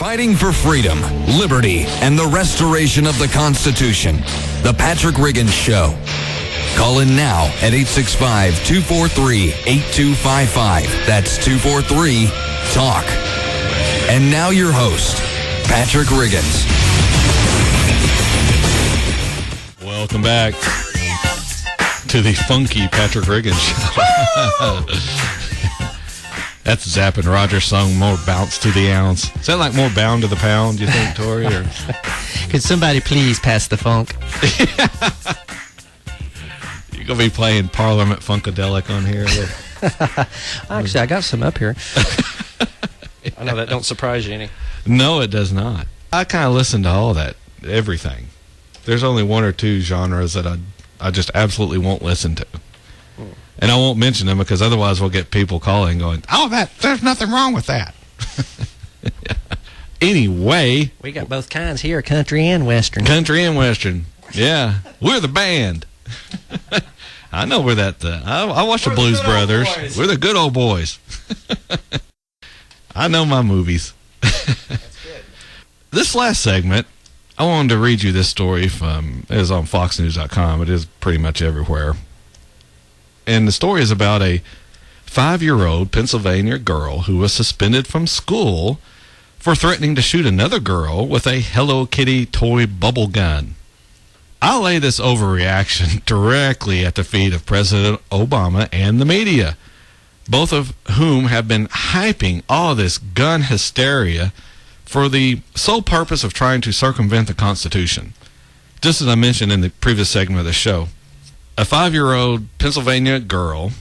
Fighting for freedom, liberty, and the restoration of the Constitution. The Patrick Riggins Show. Call in now at 865-243-8255. That's 243-TALK. And now your host, Patrick Riggins. Welcome back to the funky Patrick Riggins Show. That's Zapp and Rogers' song, More Bounce to the Ounce. Is that like more bound to the pound, you think, Tori? Or? Could somebody please pass the funk? You're going to be playing Parliament Funkadelic on here. Actually, I got some up here. I know that don't surprise you any. No, it does not. I kind of listen to all that, everything. There's only one or two genres that I just absolutely won't listen to. And I won't mention them because otherwise we'll get people calling going, oh, there's nothing wrong with that. Anyway. We got both kinds here, country and western. Country and western. Yeah. We're the band. I know we're that. I watch the Blues Brothers. We're the good old boys. I know my movies. That's good. This last segment, I wanted to read you this story from, it is on foxnews.com. It is pretty much everywhere. And the story is about a 5-year-old Pennsylvania girl who was suspended from school for threatening to shoot another girl with a Hello Kitty toy bubble gun. I lay this overreaction directly at the feet of President Obama and the media, both of whom have been hyping all this gun hysteria for the sole purpose of trying to circumvent the Constitution. Just as I mentioned in the previous segment of the show, a 5-year-old Pennsylvania girl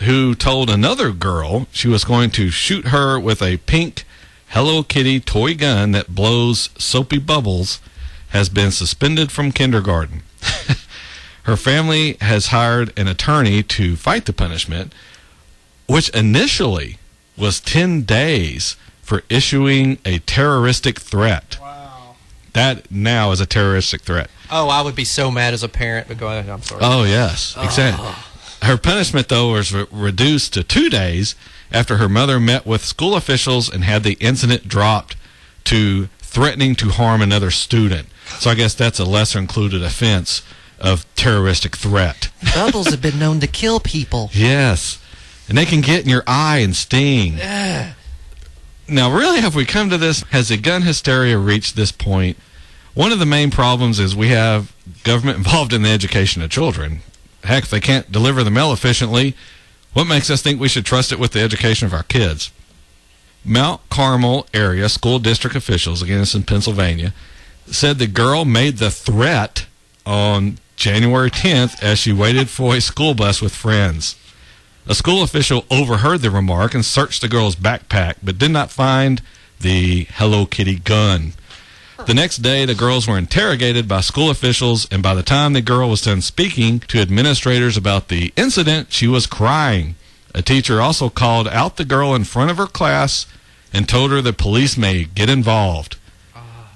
who told another girl she was going to shoot her with a pink Hello Kitty toy gun that blows soapy bubbles has been suspended from kindergarten. Her family has hired an attorney to fight the punishment, which initially was 10 days for issuing a terroristic threat. Wow. That now is a terroristic threat. Oh, I would be so mad as a parent, but go ahead, I'm sorry. Oh, yes, exactly. Her punishment, though, was reduced to 2 days after her mother met with school officials and had the incident dropped to threatening to harm another student. So I guess that's a lesser-included offense of terroristic threat. Bubbles have been known to kill people. Yes, and they can get in your eye and sting. Now, really, have we come to this? Has the gun hysteria reached this point? One of the main problems is we have government involved in the education of children. Heck, if they can't deliver the mail efficiently, what makes us think we should trust it with the education of our kids? Mount Carmel area school district officials, again, this in Pennsylvania, said the girl made the threat on January 10th as she waited for a school bus with friends. A school official overheard the remark and searched the girl's backpack, but did not find the Hello Kitty gun. The next day, the girls were interrogated by school officials, and by the time the girl was done speaking to administrators about the incident, she was crying. A teacher also called out the girl in front of her class and told her the police may get involved.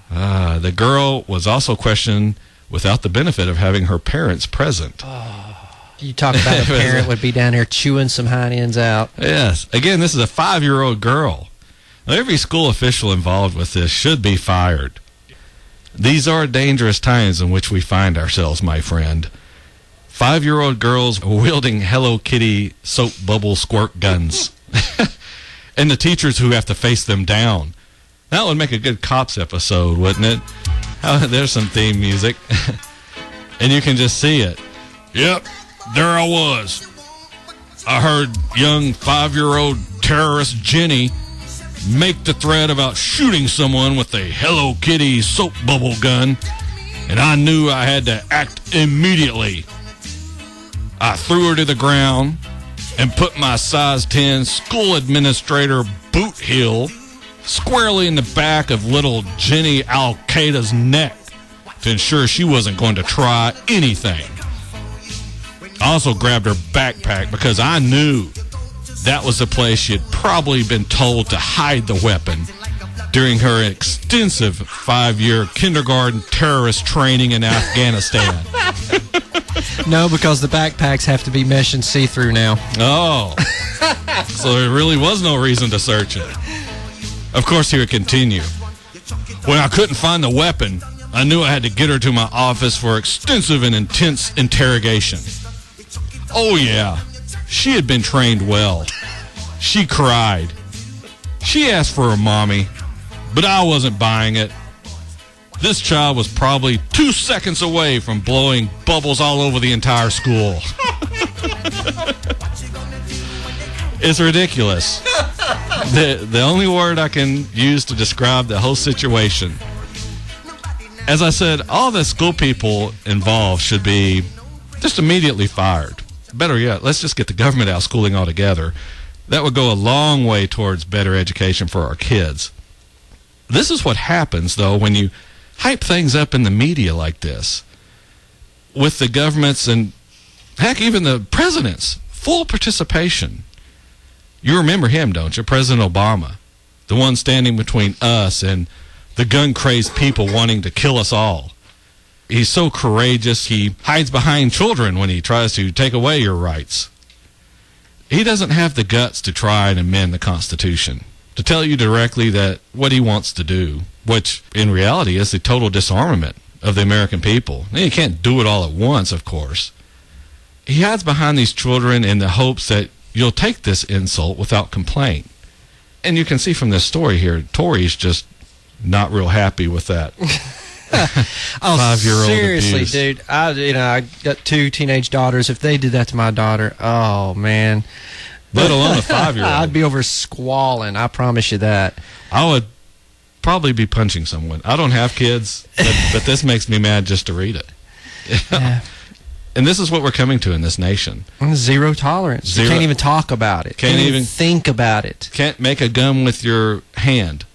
The girl was also questioned without the benefit of having her parents present. You talk about a parent would be down there chewing some hind ends out. Yes. Again, this is a 5-year-old girl. Now, every school official involved with this should be fired. These are dangerous times in which we find ourselves, my friend. 5-year-old girls wielding Hello Kitty soap bubble squirt guns. And the teachers who have to face them down. That would make a good Cops episode, wouldn't it? There's some theme music. And you can just see it. Yep, there I was. I heard young 5-year-old terrorist Jenny make the threat about shooting someone with a Hello Kitty soap bubble gun, and I knew I had to act immediately. I threw her to the ground and put my size 10 school administrator boot heel squarely in the back of little Jenny Al-Qaeda's neck to ensure she wasn't going to try anything. I also grabbed her backpack because I knew that was the place she had probably been told to hide the weapon during her extensive 5-year kindergarten terrorist training in Afghanistan. No, because the backpacks have to be mesh and see-through now. Oh. So there really was no reason to search it. Of course, here it continued. When I couldn't find the weapon, I knew I had to get her to my office for extensive and intense interrogation. Oh, yeah. She had been trained well. She cried. She asked for her mommy, but I wasn't buying it. This child was probably 2 seconds away from blowing bubbles all over the entire school. It's ridiculous. The only word I can use to describe the whole situation. As I said, all the school people involved should be just immediately fired. Better yet, let's just get the government out of schooling altogether. That would go a long way towards better education for our kids. This is what happens, though, when you hype things up in the media like this. With the government's and, heck, even the president's full participation. You remember him, don't you? President Obama. The one standing between us and the gun-crazed people wanting to kill us all. He's so courageous, he hides behind children when he tries to take away your rights. He doesn't have the guts to try and amend the Constitution, to tell you directly that what he wants to do, which in reality is the total disarmament of the American people. Now, you can't do it all at once, of course. He hides behind these children in the hopes that you'll take this insult without complaint. And you can see from this story here, Tori's just not real happy with that. 5-year-old seriously, abuse. dude. I got 2 teenage daughters. If they did that to my daughter, oh man. Let alone a 5-year-old. I'd be over squalling. I promise you that. I would probably be punching someone. I don't have kids, but this makes me mad just to read it. Yeah. And this is what we're coming to in this nation. Zero tolerance. You can't even talk about it. Can't even think about it. Can't make a gun with your hand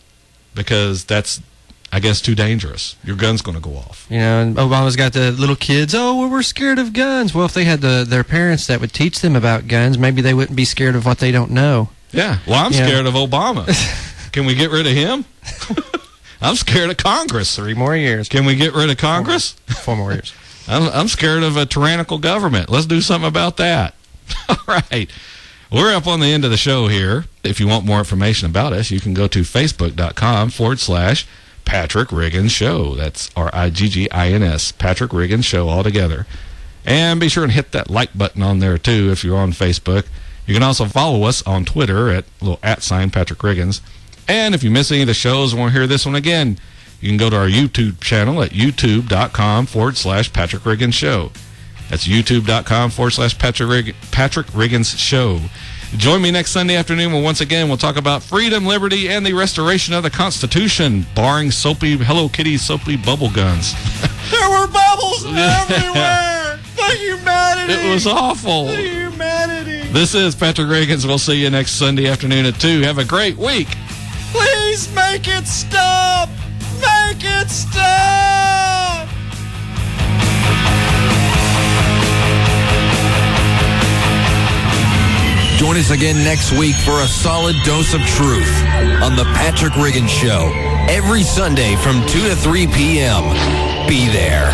because that's, I guess, too dangerous. Your gun's going to go off. You know, and Obama's got the little kids, oh, well, we're scared of guns. Well, if they had their parents that would teach them about guns, maybe they wouldn't be scared of what they don't know. Yeah. Well, I'm scared of Obama. Can we get rid of him? I'm scared of Congress. 3 more years. Can we get rid of Congress? 4 more years. I'm scared of a tyrannical government. Let's do something about that. All right. We're up on the end of the show here. If you want more information about us, you can go to facebook.com/Patrick Riggins Show. That's RIGGINS, Patrick Riggins Show altogether. And be sure and hit that like button on there, too, if you're on Facebook. You can also follow us on Twitter at @Patrick Riggins. And if you miss any of the shows and want to hear this one again, you can go to our YouTube channel at youtube.com/Patrick Riggins Show. That's youtube.com/Patrick Riggins Show. Join me next Sunday afternoon when once again we'll talk about freedom, liberty, and the restoration of the Constitution, barring soapy Hello Kitty soapy bubble guns. There were bubbles everywhere. The humanity. It was awful. The humanity. This is Patrick Riggins. We'll see you next Sunday afternoon at 2. Have a great week. Please make it stop. Make it stop. Join us again next week for a solid dose of truth on The Patrick Riggins Show. Every Sunday from 2 to 3 p.m. Be there.